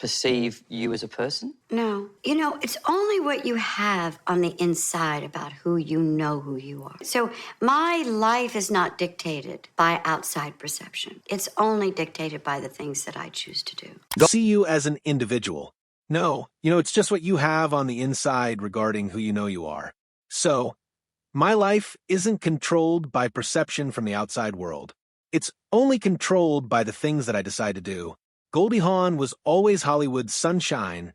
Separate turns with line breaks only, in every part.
perceive you as a person?
No. You know, it's only what you have on the inside about who you are. So my life is not dictated by outside perception. It's only dictated by the things that I choose to do.
See you as an individual. No, it's just what you have on the inside regarding who you are. So, my life isn't controlled by perception from the outside world. It's only controlled by the things that I decide to do. Goldie Hawn was always Hollywood's sunshine,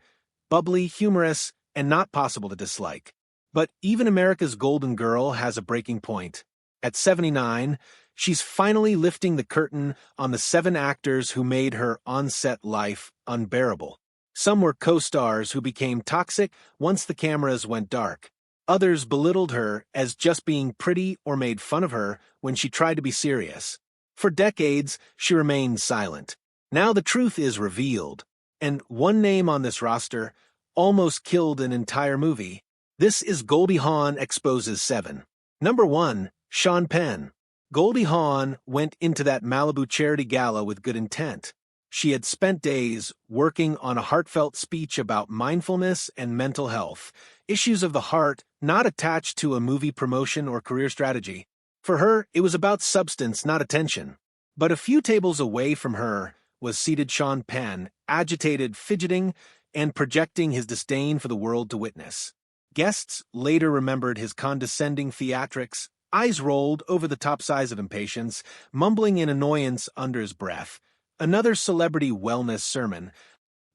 bubbly, humorous, and not possible to dislike. But even America's golden girl has a breaking point. At 79, she's finally lifting the curtain on the 7 actors who made her on-set life unbearable. Some were co-stars who became toxic once the cameras went dark. Others belittled her as just being pretty or made fun of her when she tried to be serious. For decades, she remained silent. Now the truth is revealed, and one name on this roster almost killed an entire movie. This is Goldie Hawn Exposes 7. Number 1, Sean Penn. Goldie Hawn went into that Malibu charity gala with good intent. She had spent days working on a heartfelt speech about mindfulness and mental health, issues of the heart not attached to a movie promotion or career strategy. For her, it was about substance, not attention. But a few tables away from her was seated Sean Penn, agitated, fidgeting, and projecting his disdain for the world to witness. Guests later remembered his condescending theatrics, eyes rolled over the top size of impatience, mumbling in annoyance under his breath. Another celebrity wellness sermon.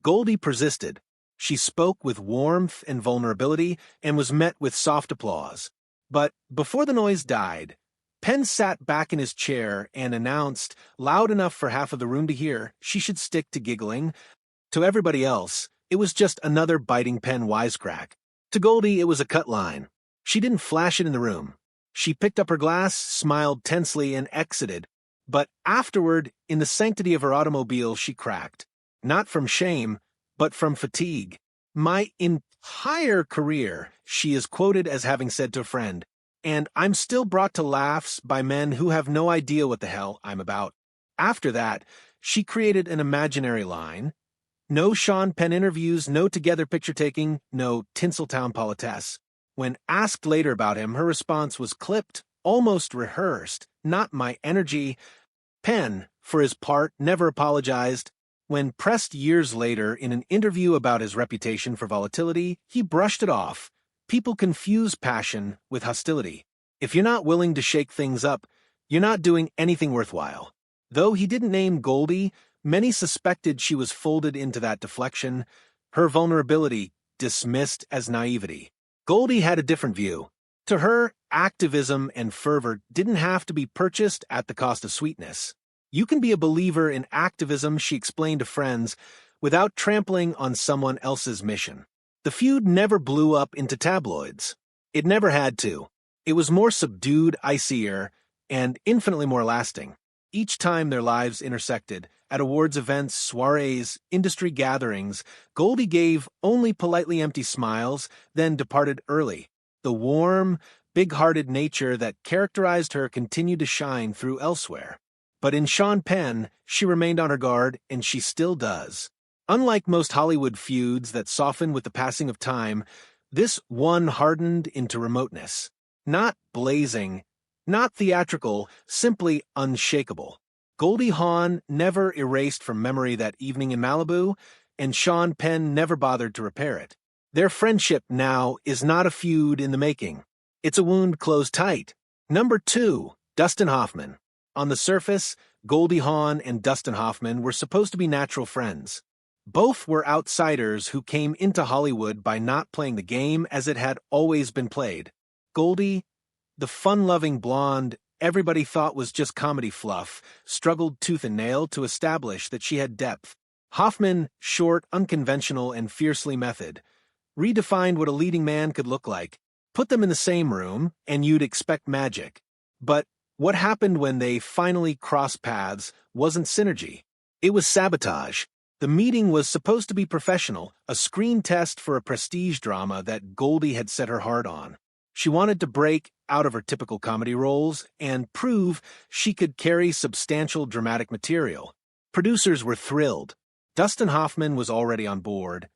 Goldie persisted. She spoke with warmth and vulnerability and was met with soft applause. But before the noise died, Penn sat back in his chair and announced, loud enough for half of the room to hear, she should stick to giggling. To everybody else, it was just another biting pen wisecrack. To Goldie, it was a cut line. She didn't flash it in the room. She picked up her glass, smiled tensely, and exited. But afterward, in the sanctity of her automobile, she cracked. Not from shame, but from fatigue. My entire career, she is quoted as having said to a friend, and I'm still brought to laughs by men who have no idea what the hell I'm about. After that, she created an imaginary line. No Sean Penn interviews, no together picture-taking, no Tinseltown politesse. When asked later about him, her response was clipped, almost rehearsed. Not my energy. Penn, for his part, never apologized. When pressed years later in an interview about his reputation for volatility, he brushed it off. People confuse passion with hostility. If you're not willing to shake things up, you're not doing anything worthwhile. Though he didn't name Goldie, many suspected she was folded into that deflection, her vulnerability dismissed as naivety. Goldie had a different view. To her, activism and fervor didn't have to be purchased at the cost of sweetness. You can be a believer in activism, she explained to friends, without trampling on someone else's mission. The feud never blew up into tabloids. It never had to. It was more subdued, icier, and infinitely more lasting. Each time their lives intersected, at awards events, soirees, industry gatherings, Goldie gave only politely empty smiles, then departed early. The warm, big-hearted nature that characterized her continued to shine through elsewhere. But in Sean Penn, she remained on her guard, and she still does. Unlike most Hollywood feuds that soften with the passing of time, this one hardened into remoteness. Not blazing, not theatrical, simply unshakable. Goldie Hawn never erased from memory that evening in Malibu, and Sean Penn never bothered to repair it. Their friendship now is not a feud in the making. It's a wound closed tight. Number 2, Dustin Hoffman. On the surface, Goldie Hawn and Dustin Hoffman were supposed to be natural friends. Both were outsiders who came into Hollywood by not playing the game as it had always been played. Goldie, the fun-loving blonde everybody thought was just comedy fluff, struggled tooth and nail to establish that she had depth. Hoffman, short, unconventional, and fiercely method, redefined what a leading man could look like. Put them in the same room, and you'd expect magic. But what happened when they finally crossed paths wasn't synergy. It was sabotage. The meeting was supposed to be professional, a screen test for a prestige drama that Goldie had set her heart on. She wanted to break out of her typical comedy roles and prove she could carry substantial dramatic material. Producers were thrilled. Dustin Hoffman was already on board,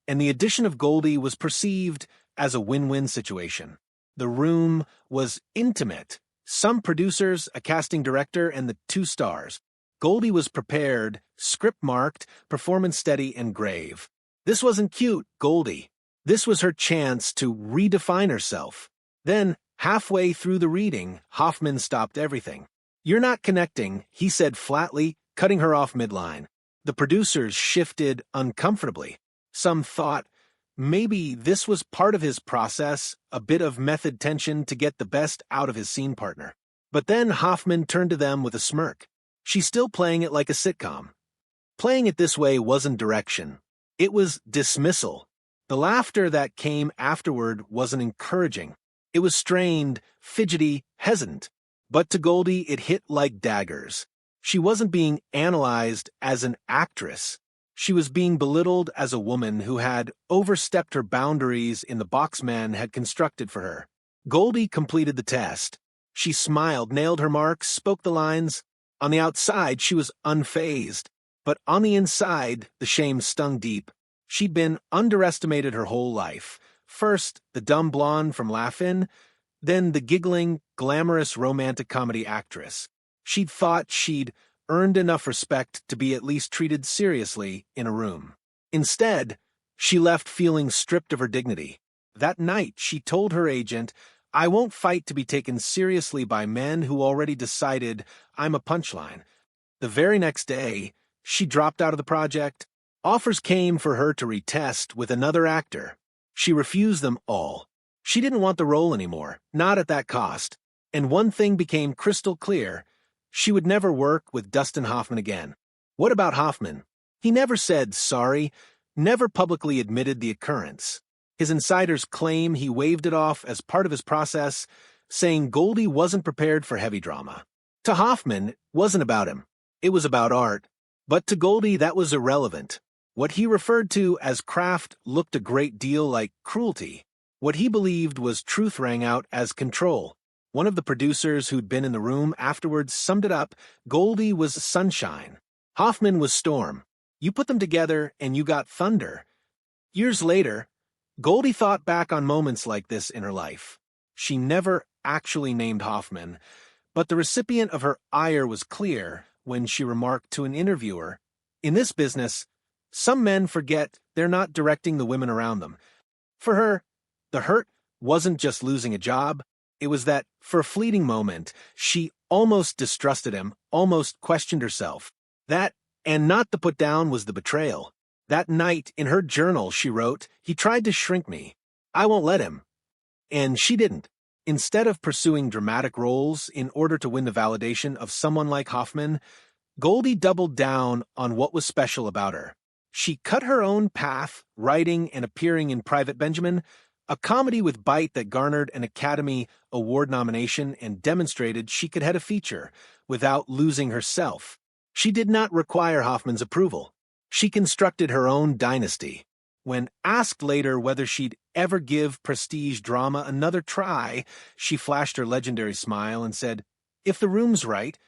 and the addition of Goldie was perceived as a win-win situation. The room was intimate. Some producers, a casting director, and the two stars. Goldie was prepared, script-marked, performance steady, and grave. This wasn't cute, Goldie. This was her chance to redefine herself. Then, halfway through the reading, Hoffman stopped everything. "You're not connecting," he said flatly, cutting her off midline. The producers shifted uncomfortably. Some thought maybe this was part of his process, a bit of method tension to get the best out of his scene partner. But then Hoffman turned to them with a smirk. "She's still playing it like a sitcom." Playing it this way wasn't direction. It was dismissal. The laughter that came afterward wasn't encouraging. It was strained, fidgety, hesitant. But to Goldie, it hit like daggers. She wasn't being analyzed as an actress. She was being belittled as a woman who had overstepped her boundaries in the box men had constructed for her. Goldie completed the test. She smiled, nailed her marks, spoke the lines. On the outside, she was unfazed. But on the inside, the shame stung deep. She'd been underestimated her whole life. First, the dumb blonde from Laugh-In, then the giggling, glamorous romantic comedy actress. She'd thought she'd earned enough respect to be at least treated seriously in a room. Instead, she left feeling stripped of her dignity. That night, she told her agent, "I won't fight to be taken seriously by men who already decided I'm a punchline." The very next day, she dropped out of the project. Offers came for her to retest with another actor. She refused them all. She didn't want the role anymore, not at that cost. And one thing became crystal clear. She would never work with Dustin Hoffman again. What about Hoffman? He never said sorry, never publicly admitted the occurrence. His insiders claim he waved it off as part of his process, saying Goldie wasn't prepared for heavy drama. To Hoffman, it wasn't about him. It was about art. But to Goldie, that was irrelevant. What he referred to as craft looked a great deal like cruelty. What he believed was truth rang out as control. One of the producers who'd been in the room afterwards summed it up: Goldie was sunshine. Hoffman was storm. You put them together and you got thunder. Years later, Goldie thought back on moments like this in her life. She never actually named Hoffman, but the recipient of her ire was clear when she remarked to an interviewer, "In this business, some men forget they're not directing the women around them." For her, the hurt wasn't just losing a job. It was that, for a fleeting moment, she almost distrusted him, almost questioned herself. That, and not the put down, was the betrayal. That night, in her journal, she wrote, "He tried to shrink me. I won't let him." And she didn't. Instead of pursuing dramatic roles in order to win the validation of someone like Hoffman, Goldie doubled down on what was special about her. She cut her own path, writing and appearing in Private Benjamin, a comedy with bite that garnered an Academy Award nomination and demonstrated she could head a feature without losing herself. She did not require Hoffman's approval. She constructed her own dynasty. When asked later whether she'd ever give prestige drama another try, she flashed her legendary smile and said, "If the room's right."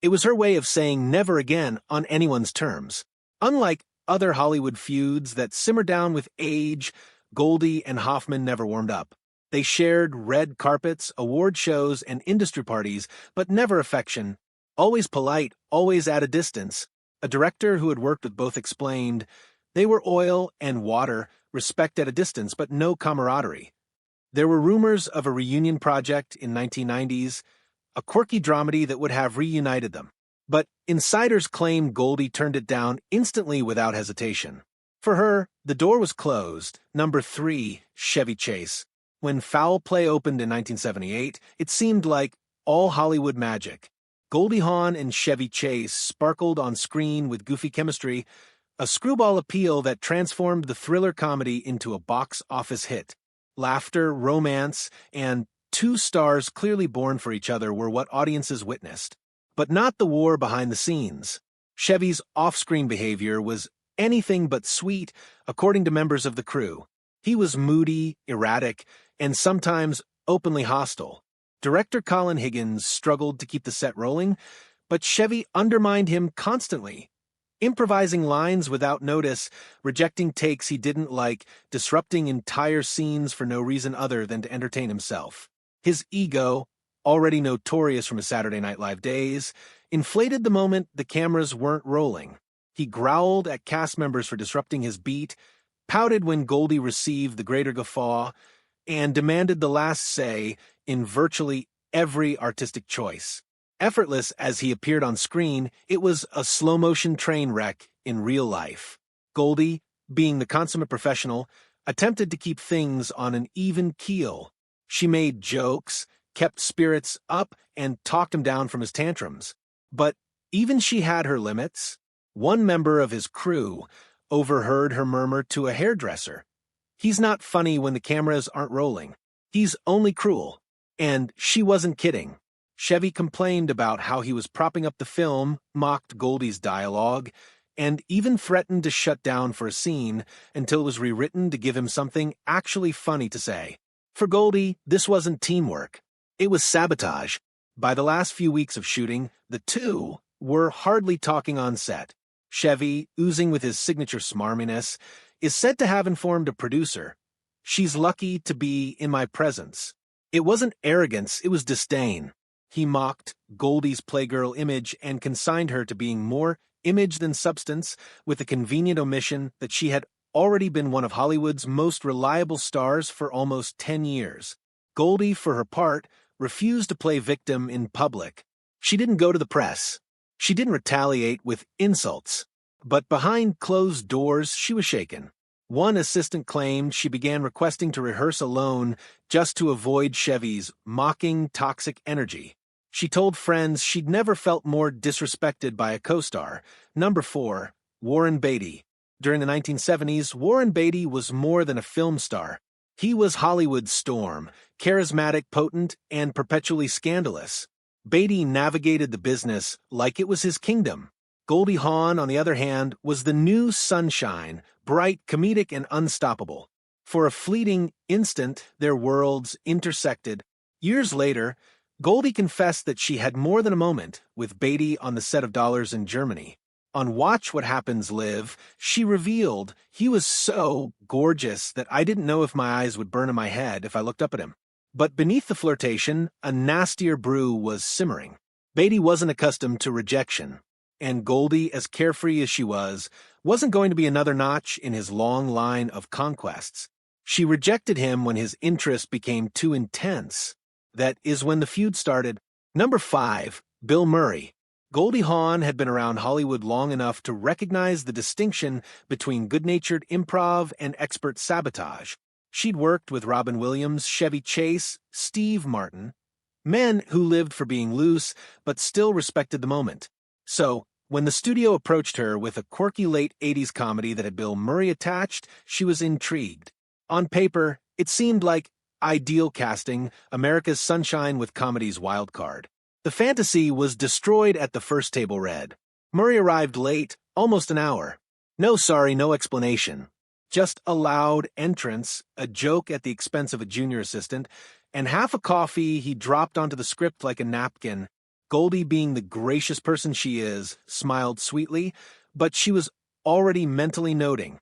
It was her way of saying never again on anyone's terms. Unlike other Hollywood feuds that simmer down with age, Goldie and Hoffman never warmed up. They shared red carpets, award shows, and industry parties, but never affection. Always polite, always at a distance. A director who had worked with both explained, they were oil and water, respect at a distance, but no camaraderie. There were rumors of a reunion project in 1990s, a quirky dramedy that would have reunited them. But insiders claim Goldie turned it down instantly without hesitation. For her, the door was closed. Number 3, Chevy Chase. When Foul Play opened in 1978, it seemed like all Hollywood magic. Goldie Hawn and Chevy Chase sparkled on screen with goofy chemistry, a screwball appeal that transformed the thriller comedy into a box office hit. Laughter, romance, and two stars clearly born for each other were what audiences witnessed. But not the war behind the scenes. Chevy's off-screen behavior was anything but sweet, according to members of the crew. He was moody, erratic, and sometimes openly hostile. Director Colin Higgins struggled to keep the set rolling, but Chevy undermined him constantly. improvising lines without notice, rejecting takes he didn't like, disrupting entire scenes for no reason other than to entertain himself. His ego, already notorious from his Saturday Night Live days, inflated the moment the cameras weren't rolling. He growled at cast members for disrupting his beat, pouted when Goldie received the greater guffaw, and demanded the last say in virtually every artistic choice. Effortless as he appeared on screen, it was a slow-motion train wreck in real life. Goldie, being the consummate professional, attempted to keep things on an even keel. She made jokes, kept spirits up, and talked him down from his tantrums. But even she had her limits. One member of his crew overheard her murmur to a hairdresser, "He's not funny when the cameras aren't rolling. He's only cruel." And she wasn't kidding. Chevy complained about how he was propping up the film, mocked Goldie's dialogue, and even threatened to shut down for a scene until it was rewritten to give him something actually funny to say. For Goldie, this wasn't teamwork. It was sabotage. By the last few weeks of shooting, the two were hardly talking on set. Chevy, oozing with his signature smarminess, is said to have informed a producer, "She's lucky to be in my presence." It wasn't arrogance, it was disdain. He mocked Goldie's playgirl image and consigned her to being more image than substance, with the convenient omission that she had already been one of Hollywood's most reliable stars for almost 10 years. Goldie, for her part, refused to play victim in public. She didn't go to the press. She didn't retaliate with insults. But behind closed doors, she was shaken. One assistant claimed she began requesting to rehearse alone just to avoid Chevy's mocking, toxic energy. She told friends she'd never felt more disrespected by a co-star. Number 4, Warren Beatty. During the 1970s, Warren Beatty was more than a film star. He was Hollywood's Storm, charismatic, potent, and perpetually scandalous. Beatty navigated the business like it was his kingdom. Goldie Hawn, on the other hand, was the new sunshine, bright, comedic, and unstoppable. For a fleeting instant, their worlds intersected. Years later, Goldie confessed that she had more than a moment with Beatty on the set of Dollars in Germany. On Watch What Happens Live, she revealed, "He was so gorgeous that I didn't know if my eyes would burn in my head if I looked up at him." But beneath the flirtation, a nastier brew was simmering. Beatty wasn't accustomed to rejection, and Goldie, as carefree as she was, wasn't going to be another notch in his long line of conquests. She rejected him when his interest became too intense. That is when the feud started. Number 5, Bill Murray. Goldie Hawn had been around Hollywood long enough to recognize the distinction between good-natured improv and expert sabotage. She'd worked with Robin Williams, Chevy Chase, Steve Martin, men who lived for being loose but still respected the moment. So, when the studio approached her with a quirky late 80s comedy that had Bill Murray attached, she was intrigued. On paper, it seemed like ideal casting, America's Sunshine with comedy's wild card. The fantasy was destroyed at the first table read. Murray arrived late, almost an hour. No sorry, no explanation. Just a loud entrance, a joke at the expense of a junior assistant, and half a coffee he dropped onto the script like a napkin. Goldie, being the gracious person she is, smiled sweetly, but she was already mentally noting,